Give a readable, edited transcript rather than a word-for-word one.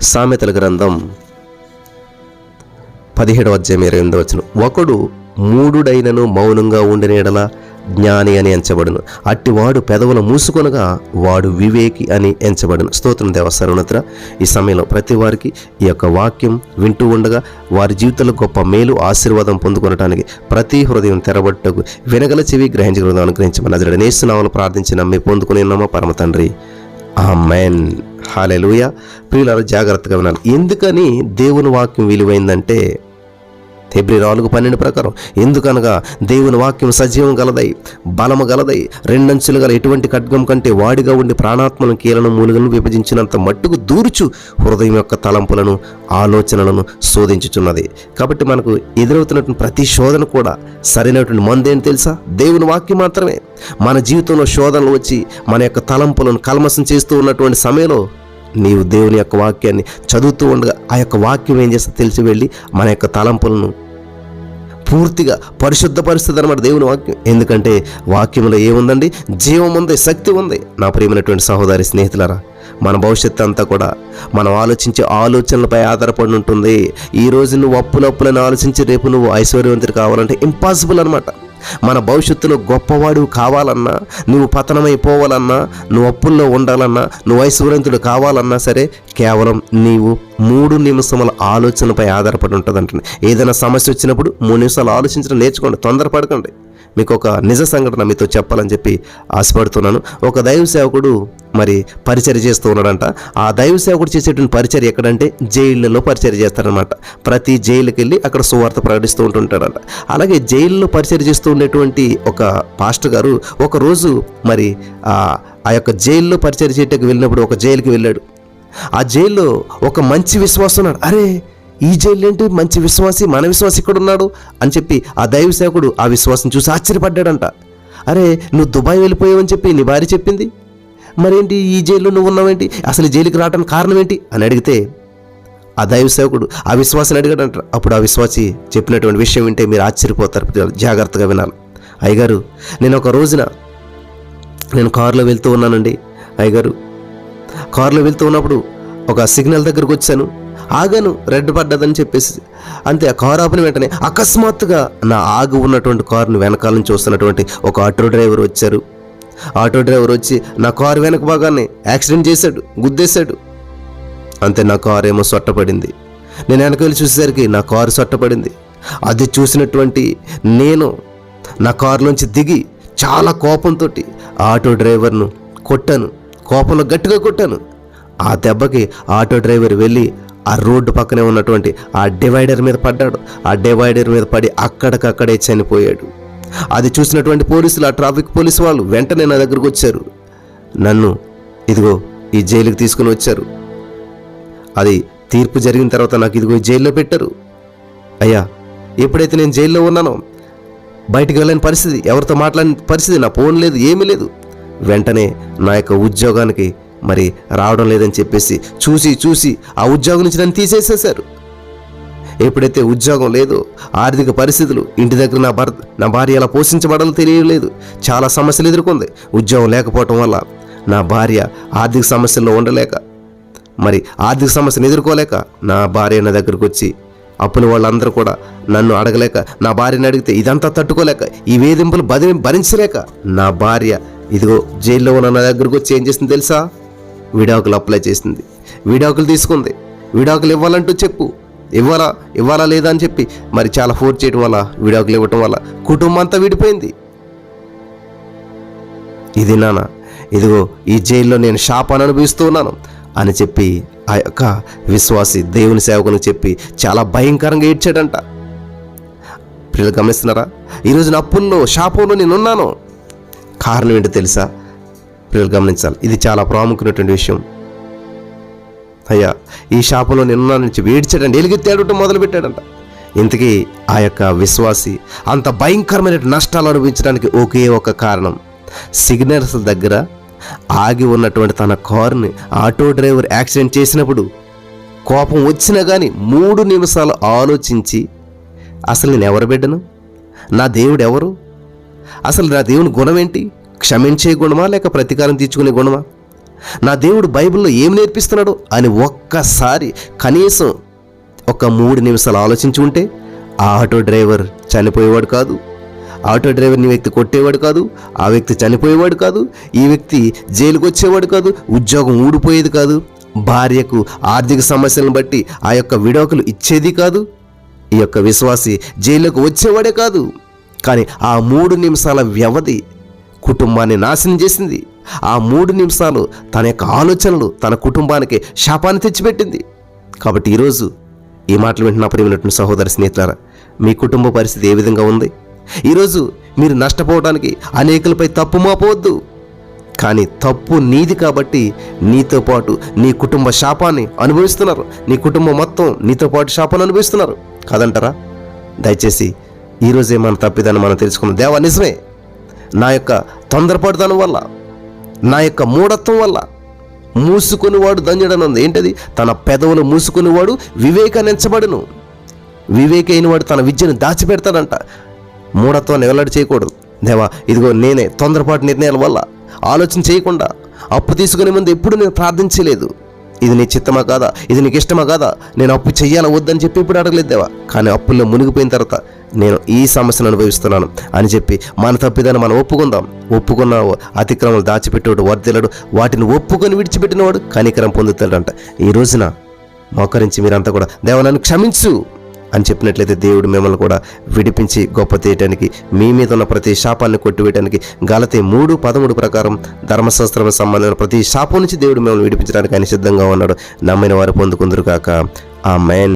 సామెతల గ్రంథం 17:28 ఒకడు మూఢుడైనను మౌనంగా ఉండిన యెడల జ్ఞాని అని ఎంచబడును, అట్టివాడు పెదవులు మూసుకొనగా వాడు వివేకి అని ఎంచబడును. స్తోత్రం దేవ సర్వోన్నతుడా. ఈ సమయంలో ప్రతి వారికి ఈ యొక్క వాక్యం వింటూ ఉండగా వారి జీవితంలో గొప్ప మేలు ఆశీర్వాదం పొందుకొనడానికి ప్రతి హృదయం తెరబట్టుకు వినగల చెవి గ్రహించగలదు అనుగ్రహించమని నజరేయుడైన యేసు నామములో ప్రార్థించి నమ్మి పొందుకుని ఉన్నామా పరమ తండ్రి, ఆమేన్. హల్లెలూయా. ప్రియులారా, జాగ్రత్తగా వినాలి. ఎందుకని దేవుని వాక్యం విలువైందంటే హెబ్రీ 4:12 ప్రకారం, ఎందుకనగా దేవుని వాక్యం సజీవం గలదై బలము గలదై రెండంచులు గల ఎటువంటి ఖడ్గం కంటే వాడిగా ఉండి ప్రాణాత్మలను కీలను మూలుగలను విభజించినంత మట్టుకు దూర్చు హృదయం యొక్క తలంపులను ఆలోచనలను శోధించుచున్నది. కాబట్టి మనకు ఎదురవుతున్నటువంటి ప్రతి శోధన కూడా సరైనటువంటి మందు ఏంటి తెలుసా? దేవుని వాక్యం మాత్రమే. మన జీవితంలో శోధనలు వచ్చి మన యొక్క తలంపులను కల్మసం చేస్తూ ఉన్నటువంటి సమయంలో నీవు దేవుని యొక్క వాక్యాన్ని చదువుతూ ఉండగా ఆ యొక్క వాక్యం ఏం చేస్తే తెలిసి వెళ్ళి మన యొక్క తలంపులను పూర్తిగా పరిశుద్ధపరుస్తుంది అన్నమాట దేవుని వాక్యం. ఎందుకంటే వాక్యంలో ఏముందండి? జీవం ఉంది, శక్తి ఉంది. నా ప్రియమైనటువంటి సహోదరి స్నేహితులారా, మన భవిష్యత్తు అంతా కూడా మనం ఆలోచించే ఆలోచనలపై ఆధారపడి ఉంటుంది. ఈరోజు నువ్వు అప్పులను ఆలోచించి రేపు నువ్వు ఐశ్వర్యవంతుడు కావాలంటే ఇంపాసిబుల్ అనమాట. మన భవిష్యత్తులో గొప్పవాడు కావాలన్నా, నువ్వు పతనమైపోవాలన్నా, నువ్వు అప్పుల్లో ఉండాలన్నా, నువ్వు ఐశ్వర్యవంతుడు కావాలన్నా సరే కేవలం నీవు 3 నిమిషముల ఆలోచనపై ఆధారపడి ఉంటుందంటే. ఏదైనా సమస్య వచ్చినప్పుడు 3 నిమిషాలు ఆలోచించడం నేర్చుకోండి, తొందరపడకండి. మీకు ఒక నిజ సంఘటన మీతో చెప్పాలని చెప్పి ఆశపడుతున్నాను. ఒక దైవ సేవకుడు మరి పరిచర్య చేస్తూ ఉన్నాడంట. ఆ దైవ సేవకుడు చేసేటువంటి పరిచర్య ఎక్కడంటే జైళ్ళలో పరిచర్య చేస్తారనమాట. ప్రతి జైలుకి వెళ్ళి అక్కడ సువార్త ప్రకటిస్తూ ఉంటుంటాడంట. అలాగే జైల్లో పరిచర్య చేస్తూ ఉండేటువంటి ఒక పాస్టర్ గారు ఒకరోజు మరి ఆ యొక్క జైల్లో పరిచర్య చేయడానికి వెళ్ళినప్పుడు ఒక జైలుకి వెళ్ళాడు. ఆ జైల్లో ఒక మంచి విశ్వాసం ఉన్నాడు. అరే, ఈ జైలు ఏంటి, మంచి విశ్వాసి, మన విశ్వాసి ఇక్కడ ఉన్నాడు అని చెప్పి ఆ దైవ సేవకుడు ఆ విశ్వాసం చూసి ఆశ్చర్యపడ్డాడంట. అరే, నువ్వు దుబాయ్ వెళ్ళిపోయావని చెప్పి నీ భార్య చెప్పింది, మరేంటి ఈ జైల్లో నువ్వు ఉన్నావేంటి, అసలు జైలుకి రావడానికి కారణం ఏంటి అని అడిగితే ఆ దైవ సేవకుడు ఆ విశ్వాసాన్ని అడిగాడంట. అప్పుడు ఆ విశ్వాసి చెప్పినటువంటి విషయం వింటే మీరు ఆశ్చర్యపోతారు. జాగ్రత్తగా వినాలి. అయ్యగారు, నేను ఒక రోజున కారులో వెళ్తూ ఉన్నానండి. అయ్యగారు, కారులో వెళ్తూ ఉన్నప్పుడు ఒక సిగ్నల్ దగ్గరకు వచ్చాను, ఆగాను, రెడ్ పడ్డదని చెప్పేసి అంతే. ఆ కారు ఆపిన వెంటనే అకస్మాత్తుగా నా ఆగి ఉన్నటువంటి కారును వెనకాల నుంచి చూస్తున్నటువంటి ఒక ఆటో డ్రైవర్ వచ్చారు. ఆటో డ్రైవర్ వచ్చి నా కారు వెనక భాగాన్ని యాక్సిడెంట్ చేశాడు, గుద్దేశాడు. అంతే, నా కారు ఏమో సొట్టపడింది. నేను వెనక వెళ్ళి చూసేసరికి నా కారు సొట్టపడింది. అది చూసినటువంటి నేను నా కారులోంచి దిగి చాలా కోపంతో ఆటో డ్రైవర్ను కొట్టాను, కోపంలో గట్టిగా కొట్టాను. ఆ దెబ్బకి ఆటో డ్రైవర్ వెళ్ళి ఆ రోడ్డు పక్కనే ఉన్నటువంటి ఆ డివైడర్ మీద పడ్డాడు. ఆ డివైడర్ మీద పడి అక్కడికక్కడే చనిపోయాడు. అది చూసినటువంటి పోలీసులు, ఆ ట్రాఫిక్ పోలీసు వాళ్ళు వెంటనే నా దగ్గరకు వచ్చారు. నన్ను ఇదిగో ఈ జైలుకి తీసుకుని వచ్చారు. అది తీర్పు జరిగిన తర్వాత నాకు ఇదిగో ఈ జైల్లో పెట్టారు. అయ్యా, ఎప్పుడైతే నేను జైల్లో ఉన్నానో బయటికి వెళ్ళని పరిస్థితి, ఎవరితో మాట్లాడిన పరిస్థితి, నా ఫోన్ లేదు, ఏమీ లేదు. వెంటనే నా యొక్క ఉద్యోగానికి మరి రావడం లేదని చెప్పేసి చూసి ఆ ఉద్యోగం నుంచి నన్ను తీసేసేశారు. ఎప్పుడైతే ఉద్యోగం లేదో, ఆర్థిక పరిస్థితులు, ఇంటి దగ్గర నా భార్య ఎలా పోషించబడాలో తెలియలేదు. చాలా సమస్యలు ఎదుర్కొంది. ఉద్యోగం లేకపోవటం వల్ల నా భార్య ఆర్థిక సమస్యల్లో ఉండలేక, మరి ఆర్థిక సమస్యను ఎదుర్కోలేక నా భార్య నా దగ్గరకు వచ్చి, అప్పుల వాళ్ళందరూ కూడా నన్ను అడగలేక, నా భార్యని అడిగితే ఇదంతా తట్టుకోలేక, ఈ వేధింపులు భరించలేక నా భార్య ఇదిగో జైల్లో ఉన్న నా దగ్గరకు వచ్చి ఏం చేసింది తెలుసా? విడాకులు అప్లై చేసింది, విడాకులు తీసుకుంది. విడాకులు ఇవ్వాలంటూ చెప్పు, ఇవ్వాలా లేదా అని చెప్పి మరి చాలా ఫోర్స్ చేయడం వల్ల, విడాకులు ఇవ్వటం వల్ల కుటుంబం అంతా విడిపోయింది. ఇది నాన్న, ఇదిగో ఈ జైల్లో నేను శాపాన్ని అనుభవిస్తూ ఉన్నాను అని చెప్పి ఆ యొక్క విశ్వాసి దేవుని సేవకునికి చెప్పి చాలా భయంకరంగా ఏడ్చాడంట. పిల్లలు గమనిస్తున్నారా? ఈరోజు నా అప్పుల్లో, శాపంలో నేనున్నాను. కారణం ఏంటో తెలుసా? పిల్లలు గమనించాలి. ఇది చాలా ప్రాముఖ్యమైనటువంటి విషయం. అయ్యా, ఈ శాపంలో నేనున్నాను నుంచి ఏడ్చాడంట, ఎలుగెత్తి ఏడవటం మొదలుపెట్టాడంట. ఇంతకీ ఆ యొక్క విశ్వాసి అంత భయంకరమైన నష్టాలు అనుభవించడానికి ఒకే ఒక కారణం, సిగ్నల్స్ దగ్గర ఆగి ఉన్నటువంటి తన కారుని ఆటో డ్రైవర్ యాక్సిడెంట్ చేసినప్పుడు కోపం వచ్చినా కానీ 3 నిమిషాలు ఆలోచించి, అసలు నేను ఎవరు బిడ్డను, నా దేవుడు ఎవరు, అసలు నా దేవుని గుణం ఏంటి, క్షమించే గుణమా లేక ప్రతీకారం తీర్చుకునే గుణమా, నా దేవుడు బైబిల్లో ఏం నేర్పిస్తున్నాడు అని ఒక్కసారి కనీసం ఒక 3 నిమిషాలు ఆలోచించి ఉంటే ఆ ఆటో డ్రైవర్ చనిపోయేవాడు కాదు, ఆటో డ్రైవర్ని వ్యక్తి కొట్టేవాడు కాదు, ఆ వ్యక్తి చనిపోయేవాడు కాదు, ఈ వ్యక్తి జైలుకు వచ్చేవాడు కాదు, ఉద్యోగం ఊడిపోయేది కాదు, భార్యకు ఆర్థిక సమస్యలను బట్టి ఆ యొక్క విడాకులు ఇచ్చేది కాదు, ఈ యొక్క విశ్వాసి జైలుకు వచ్చేవాడే కాదు. కానీ ఆ 3 నిమిషాల వ్యవధి కుటుంబాన్ని నాశనం చేసింది. ఆ 3 నిమిషాలు తన యొక్క ఆలోచనలు తన కుటుంబానికి శాపాన్ని తెచ్చిపెట్టింది. కాబట్టి ఈరోజు ఈ మాటలు వింటున్న ప్రియమైనటువంటి సహోదరి స్నేహితులారా, మీ కుటుంబ పరిస్థితి ఏ విధంగా ఉంది? ఈరోజు మీరు నష్టపోవడానికి అనేకులపై తప్పు మోపవద్దు. కానీ తప్పు నీది కాబట్టి నీతో పాటు నీ కుటుంబ శాపాన్ని అనుభవిస్తున్నారు, నీ కుటుంబం మొత్తం నీతో పాటు శాపాన్ని అనుభవిస్తున్నారు కాదంటారా? దయచేసి ఈరోజే మన తప్పిదాన్ని మనం తెలుసుకున్నాం. దేవా, నిజమే, నా యొక్క తొందరపడతనం వల్ల, నా యొక్క మూఢత్వం వల్ల మూసుకునివాడు ధన్యుడనుంది. ఏంటది? తన పెదవులు మూసుకునివాడు వివేకాన్ని ఎంచబడును. వివేకి అయినవాడు తన విద్యను దాచిపెడతాడంట. మూఢత్వాన్ని వెల్లడి చేయకూడదు. దేవా, ఇదిగో నేనే తొందరపాటు నిర్ణయాల వల్ల ఆలోచన చేయకుండా అప్పు తీసుకునే ముందు ఎప్పుడు నేను ప్రార్థించలేదు. ఇది నీ చిత్తమా కాదా, ఇది నీకు ఇష్టమా కాదా, నేను అప్పు చెయ్యాలా వద్దని చెప్పి ఇప్పుడు అడగలేదు దేవా. కానీ అప్పుల్లో మునిగిపోయిన తర్వాత నేను ఈ సమస్యను అనుభవిస్తున్నాను అని చెప్పి మన తప్పిదాన్ని మనం ఒప్పుకుందాం. ఒప్పుకున్న అతిక్రమాలు దాచిపెట్టేవాడు వర్ధిల్లడు, వాటిని ఒప్పుకొని విడిచిపెట్టినవాడు కనికరం పొందుతాడంట. ఈ రోజున మోకరించి మీరంతా కూడా దేవా నన్ను క్షమించు అని చెప్పినట్లయితే దేవుడు మిమ్మల్ని కూడా విడిపించి గొప్ప చేయటానికి, మీ మీద ఉన్న ప్రతి శాపాన్ని కొట్టివేయడానికి గలతీ 3:13 ప్రకారం ధర్మశాస్త్రం సంబంధించిన ప్రతి శాపం నుంచి దేవుడు మిమ్మల్ని విడిపించడానికి ఆయన సిద్ధంగా ఉన్నాడు. నమ్మిన వారు పొందుకుందరు కాక. ఆమేన్.